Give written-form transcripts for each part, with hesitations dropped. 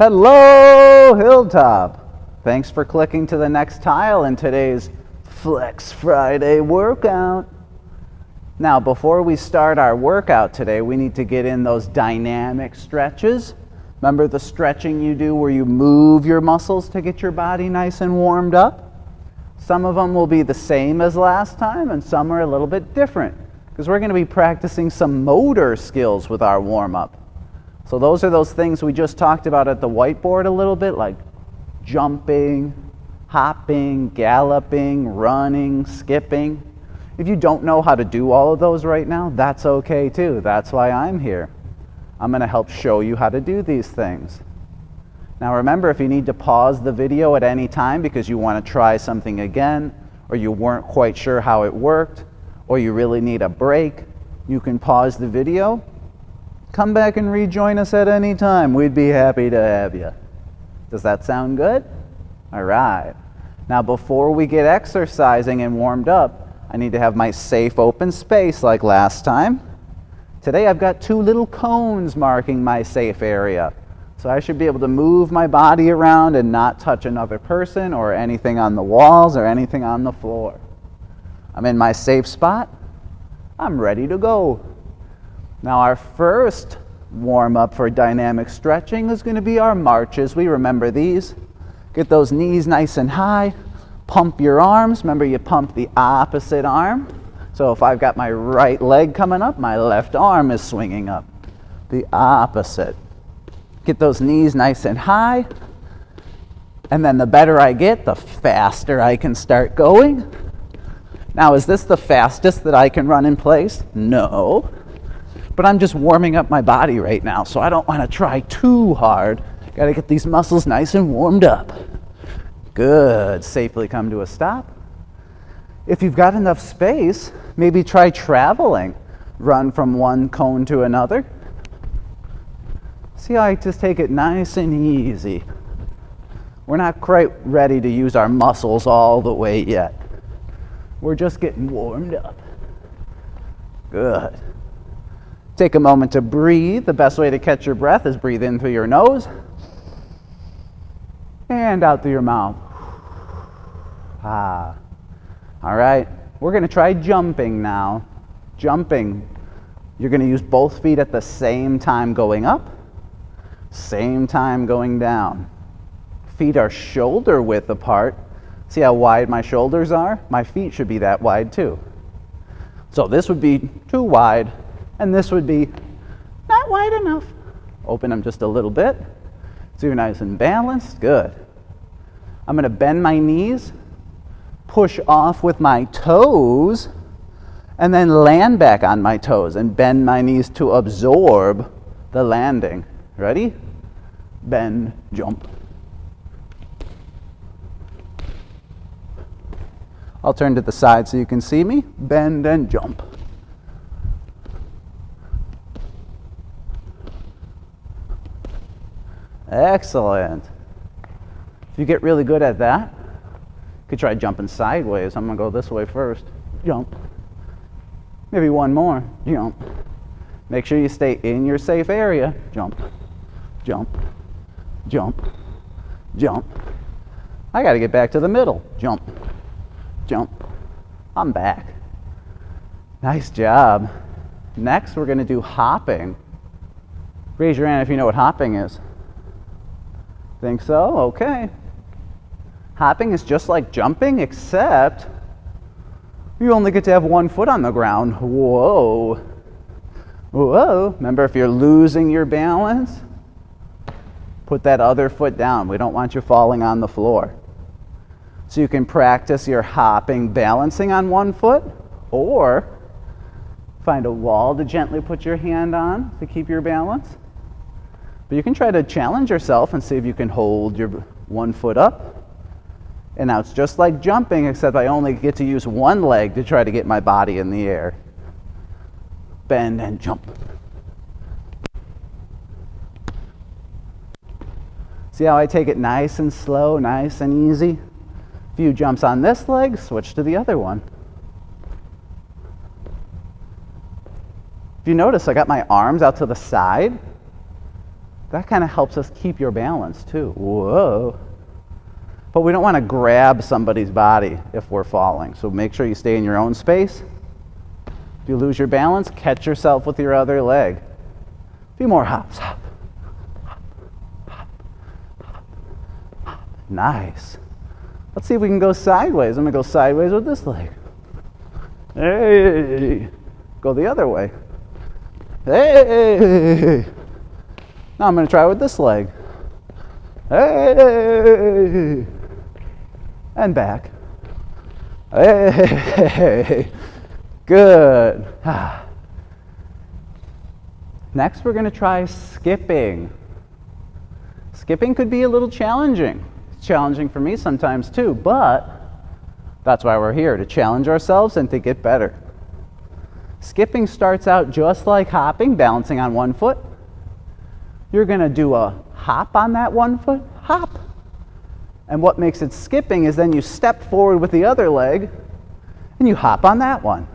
Hello, Hilltop. Thanks for clicking to the next tile in today's Flex Friday workout. Now, before we start our workout today, we need to get in those dynamic stretches. Remember the stretching you do where you move your muscles to get your body nice and warmed up? Some of them will be the same as last time, and some are a little bit different, because we're going to be practicing some motor skills with our warm-up. So those are those things we just talked about at the whiteboard a little bit, like jumping, hopping, galloping, running, skipping. If you don't know how to do all of those right now, that's okay too. That's why I'm here. I'm going to help show you how to do these things. Now remember, if you need to pause the video at any time because you want to try something again, or you weren't quite sure how it worked, or you really need a break, you can pause the video. Come back and rejoin us at any time. We'd be happy to have you. Does that sound good? All right. Now before we get exercising and warmed up, I need to have my safe open space like last time. Today I've got two little cones marking my safe area. So I should be able to move my body around and not touch another person or anything on the walls or anything on the floor. I'm in my safe spot. I'm ready to go. Now our first warm-up for dynamic stretching is going to be our marches. We remember these. Get those knees nice and high. Pump your arms. Remember, you pump the opposite arm. So if I've got my right leg coming up, my left arm is swinging up. The opposite. Get those knees nice and high. And then the better I get, the faster I can start going. Now, is this the fastest that I can run in place? No. But I'm just warming up my body right now, so I don't want to try too hard. Got to get these muscles nice and warmed up. Good. Safely come to a stop. If you've got enough space, maybe try traveling. Run from one cone to another. See how I just take it nice and easy. We're not quite ready to use our muscles all the way yet. We're just getting warmed up. Good. Take a moment to breathe. The best way to catch your breath is breathe in through your nose and out through your mouth. Ah. All right. We're going to try jumping now. Jumping. You're going to use both feet at the same time going up, same time going down. Feet are shoulder width apart. See how wide my shoulders are? My feet should be that wide too. So this would be too wide. And this would be not wide enough. Open them just a little bit. So you're nice and balanced. Good. I'm going to bend my knees, push off with my toes, and then land back on my toes and bend my knees to absorb the landing. Ready? Bend, jump. I'll turn to the side so you can see me. Bend and jump. Excellent. If you get really good at that, you could try jumping sideways. I'm going to go this way first. Jump. Maybe one more. Jump. Make sure you stay in your safe area. Jump. Jump. Jump. Jump. I got to get back to the middle. Jump. Jump. I'm back. Nice job. Next, we're going to do hopping. Raise your hand if you know what hopping is. Think so? Okay. Hopping is just like jumping, except you only get to have one foot on the ground. Whoa. Whoa. Remember, if you're losing your balance, put that other foot down. We don't want you falling on the floor. So you can practice your hopping balancing on one foot, or find a wall to gently put your hand on to keep your balance. But you can try to challenge yourself and see if you can hold your one foot up. And now it's just like jumping, except I only get to use one leg to try to get my body in the air. Bend and jump. See how I take it nice and slow, nice and easy? Few jumps on this leg, switch to the other one. If you notice, I got my arms out to the side. That kind of helps us keep your balance too. Whoa. But we don't want to grab somebody's body if we're falling. So make sure you stay in your own space. If you lose your balance, catch yourself with your other leg. A few more hops. Hop, hop, hop, hop, hop. Nice. Let's see if we can go sideways. I'm going to go sideways with this leg. Hey. Go the other way. Hey. Now I'm going to try with this leg. Hey. And back. Hey. Good. Next, we're going to try skipping. Skipping could be a little challenging. It's challenging for me sometimes too, but that's why we're here, to challenge ourselves and to get better. Skipping starts out just like hopping, balancing on one foot. You're going to do a hop on that one foot, hop. And what makes it skipping is then you step forward with the other leg and you hop on that one.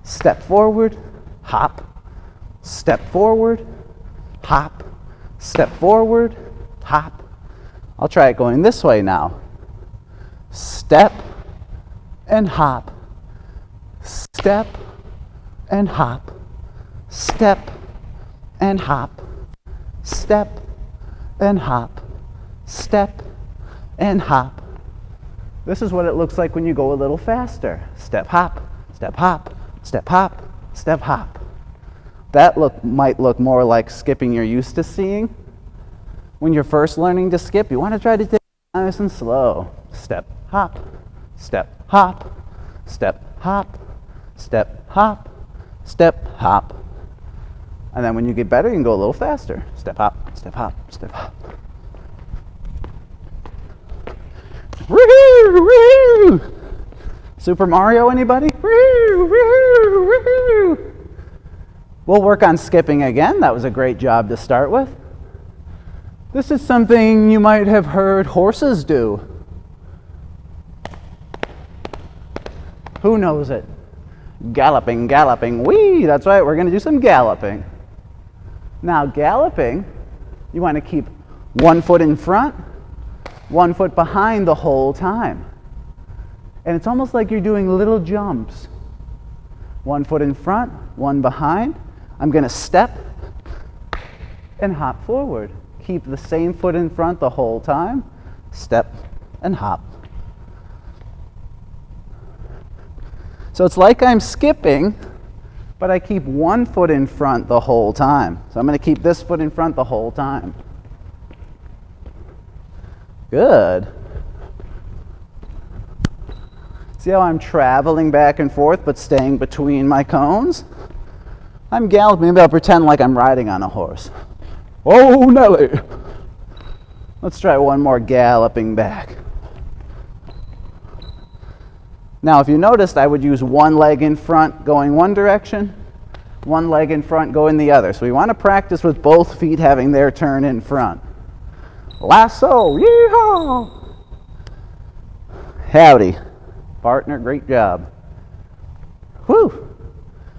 Step forward, hop. Step forward, hop. Step forward, hop. I'll try it going this way now. Step and hop. Step and hop. Step and hop. Step and hop. Step and hop. This is what it looks like when you go a little faster. Step, hop, step, hop, step, hop, step, hop. That might look more like skipping you're used to seeing. When you're first learning to skip, you want to try to take it nice and slow. Step, hop, step, hop, step, hop, step, hop, step, hop. And then when you get better, you can go a little faster. Step, hop, step, hop, step, hop. Woo-hoo, woo-hoo. Super Mario, anybody? Woo, woo, woo. We'll work on skipping again. That was a great job to start with. This is something you might have heard horses do. Who knows it? Galloping, galloping, whee! That's right, we're going to do some galloping. Now, galloping, you want to keep one foot in front, one foot behind the whole time. And it's almost like you're doing little jumps. One foot in front, one behind. I'm going to step and hop forward. Keep the same foot in front the whole time. Step and hop. So it's like I'm skipping, but I keep one foot in front the whole time. So I'm going to keep this foot in front the whole time. Good. See how I'm traveling back and forth but staying between my cones? I'm galloping. Maybe I'll pretend like I'm riding on a horse. Oh, Nelly! Let's try one more galloping back. Now, if you noticed, I would use one leg in front going one direction, one leg in front going the other. So we want to practice with both feet having their turn in front. Lasso! Yeehaw! Howdy. Partner, great job. Whew!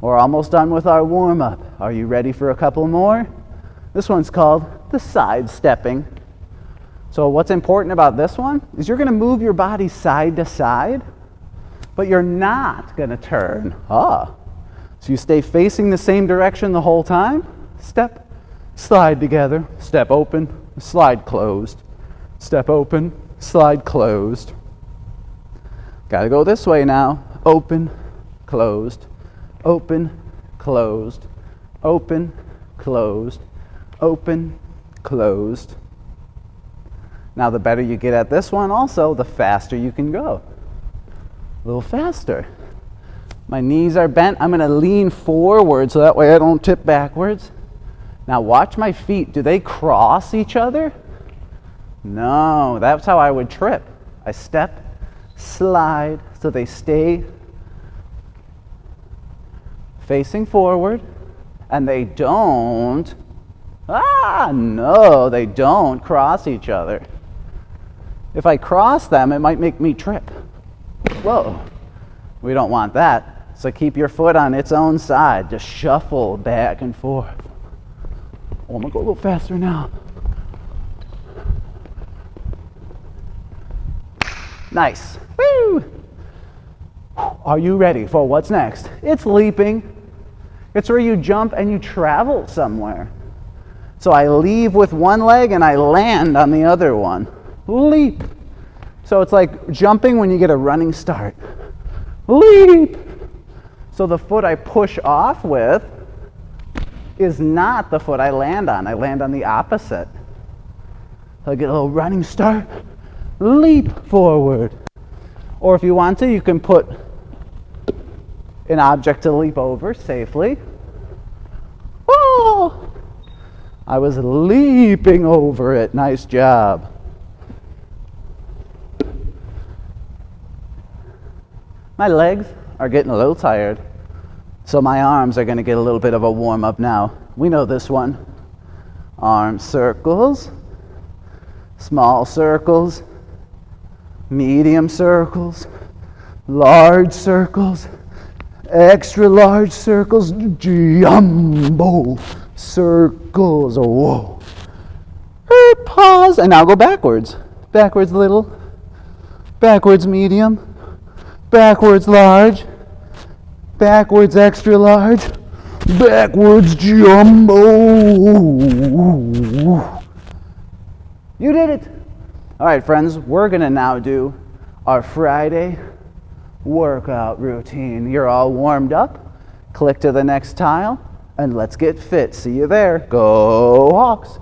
We're almost done with our warm-up. Are you ready for a couple more? This one's called the side stepping. So what's important about this one is you're going to move your body side to side, but you're not going to turn. So you stay facing the same direction the whole time. Step, slide together, step open, slide closed. Step open, slide closed. Got to go this way now. Open, closed, open, closed, open, closed, open, closed. Now the better you get at this one also, the faster you can go. A little faster. My knees are bent. I'm going to lean forward so that way I don't tip backwards. Now watch my feet. Do they cross each other? No, that's how I would trip. I step, slide, so they stay facing forward, and they don't, no, they don't cross each other. If I cross them, it might make me trip. Whoa, we don't want that. So keep your foot on its own side. Just shuffle back and forth. Oh, I'm gonna go a little faster now. Nice. Woo! Are you ready for what's next? It's leaping. It's where you jump and you travel somewhere. So I leave with one leg and I land on the other one. Leap. So it's like jumping when you get a running start. Leap. So the foot I push off with is not the foot I land on. I land on the opposite. So I get a little running start. Leap forward. Or if you want to, you can put an object to leap over safely. Oh! I was leaping over it. Nice job. My legs are getting a little tired, so my arms are going to get a little bit of a warm up now. We know this one. Arm circles, small circles, medium circles, large circles, extra large circles, jumbo circles. Whoa. Pause, and now go backwards. Backwards little, backwards medium, backwards large, backwards extra large, backwards jumbo. You did it. All right, friends, we're gonna now do our Friday workout routine. You're all warmed up. Click to the next tile and let's get fit. See you there. Go Hawks.